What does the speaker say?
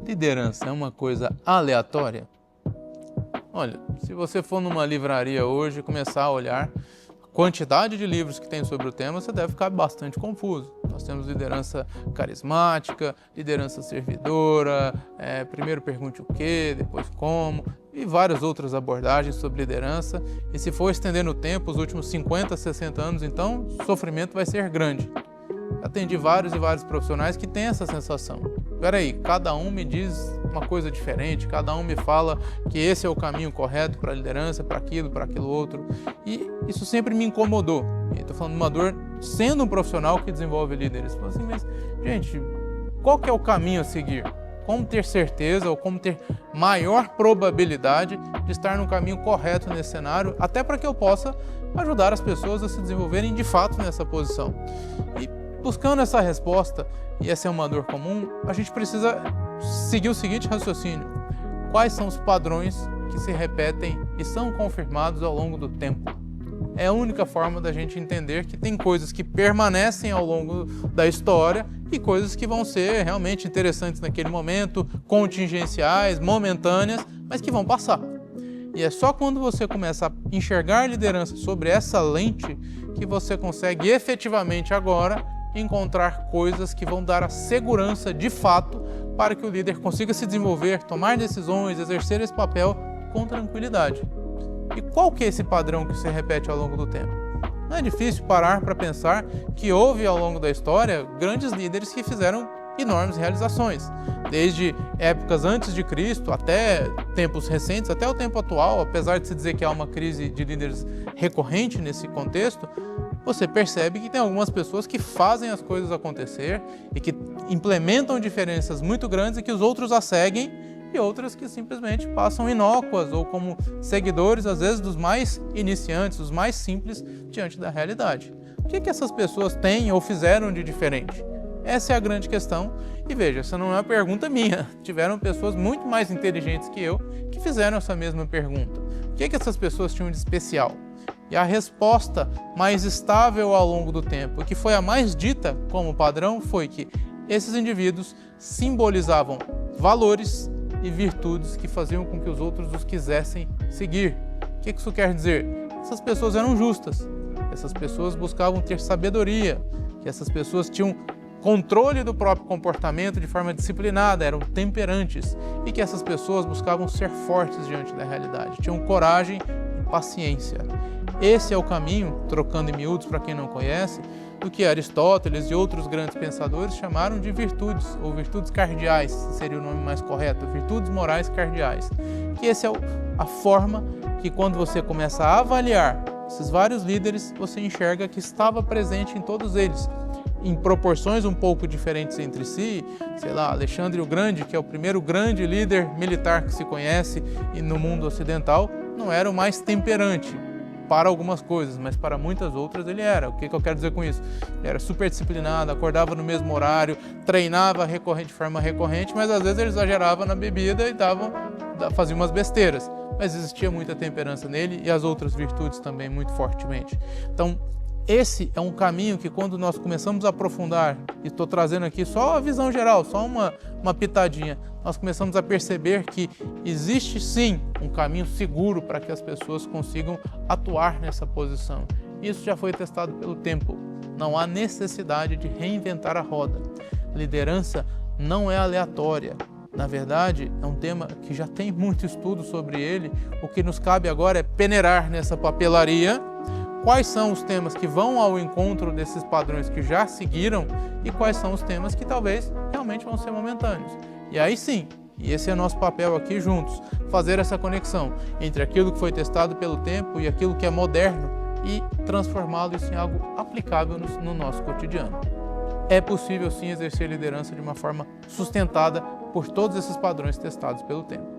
Liderança é uma coisa aleatória? Olha, se você for numa livraria hoje e começar a olhar a quantidade de livros que tem sobre o tema, você deve ficar bastante confuso. Nós temos liderança carismática, liderança servidora, primeiro pergunte o quê, depois como, e várias outras abordagens sobre liderança. E se for estender no tempo, os últimos 50, 60 anos, então o sofrimento vai ser grande. Atendi vários e vários profissionais que têm essa sensação. Peraí, cada um me diz uma coisa diferente, cada um me fala que esse é o caminho correto para a liderança, para aquilo outro. E isso sempre me incomodou. Estou falando de uma dor sendo um profissional que desenvolve líderes. Falo assim, mas, gente, qual que é o caminho a seguir? Como ter certeza ou como ter maior probabilidade de estar no caminho correto nesse cenário, até para que eu possa ajudar as pessoas a se desenvolverem de fato nessa posição. E buscando essa resposta, e essa é uma dor comum, a gente precisa seguir o seguinte raciocínio: quais são os padrões que se repetem e são confirmados ao longo do tempo? É a única forma da gente entender que tem coisas que permanecem ao longo da história e coisas que vão ser realmente interessantes naquele momento, contingenciais, momentâneas, mas que vão passar. E é só quando você começa a enxergar a liderança sobre essa lente que você consegue efetivamente agora encontrar coisas que vão dar a segurança de fato para que o líder consiga se desenvolver, tomar decisões, exercer esse papel com tranquilidade. E qual que é esse padrão que se repete ao longo do tempo? Não é difícil parar para pensar que houve ao longo da história grandes líderes que fizeram enormes realizações. Desde épocas antes de Cristo até tempos recentes, até o tempo atual, apesar de se dizer que há uma crise de líderes recorrente nesse contexto, você percebe que tem algumas pessoas que fazem as coisas acontecer e que implementam diferenças muito grandes e que os outros as seguem, e outras que simplesmente passam inócuas ou como seguidores, às vezes, dos mais iniciantes, dos mais simples, diante da realidade. O que essas pessoas têm ou fizeram de diferente? Essa é a grande questão. E veja, essa não é uma pergunta minha. Tiveram pessoas muito mais inteligentes que eu que fizeram essa mesma pergunta. O que essas pessoas tinham de especial? E a resposta mais estável ao longo do tempo, que foi a mais dita como padrão, foi que esses indivíduos simbolizavam valores e virtudes que faziam com que os outros os quisessem seguir. O que isso quer dizer? Essas pessoas eram justas, essas pessoas buscavam ter sabedoria, que essas pessoas tinham controle do próprio comportamento de forma disciplinada, eram temperantes, e que essas pessoas buscavam ser fortes diante da realidade, tinham coragem e paciência. Esse é o caminho, trocando em miúdos para quem não conhece, do que Aristóteles e outros grandes pensadores chamaram de virtudes, ou virtudes cardeais, seria o nome mais correto, virtudes morais cardeais. Que essa é a forma que, quando você começa a avaliar esses vários líderes, você enxerga que estava presente em todos eles, em proporções um pouco diferentes entre si. Sei lá, Alexandre o Grande, que é o primeiro grande líder militar que se conhece no mundo ocidental, não era o mais temperante para algumas coisas, mas para muitas outras ele era. O que eu quero dizer com isso? Ele era super disciplinado, acordava no mesmo horário, treinava de forma recorrente, mas às vezes ele exagerava na bebida e fazia umas besteiras. Mas existia muita temperança nele e as outras virtudes também muito fortemente. Então, esse é um caminho que, quando nós começamos a aprofundar, e estou trazendo aqui só a visão geral, só uma pitadinha, nós começamos a perceber que existe sim um caminho seguro para que as pessoas consigam atuar nessa posição. Isso já foi testado pelo tempo. Não há necessidade de reinventar a roda. Liderança não é aleatória. Na verdade, é um tema que já tem muito estudo sobre ele. O que nos cabe agora é peneirar nessa papelaria quais são os temas que vão ao encontro desses padrões que já seguiram e quais são os temas que talvez realmente vão ser momentâneos. E aí sim, e esse é nosso papel aqui juntos, fazer essa conexão entre aquilo que foi testado pelo tempo e aquilo que é moderno e transformá-lo em algo aplicável no nosso cotidiano. É possível sim exercer liderança de uma forma sustentada por todos esses padrões testados pelo tempo.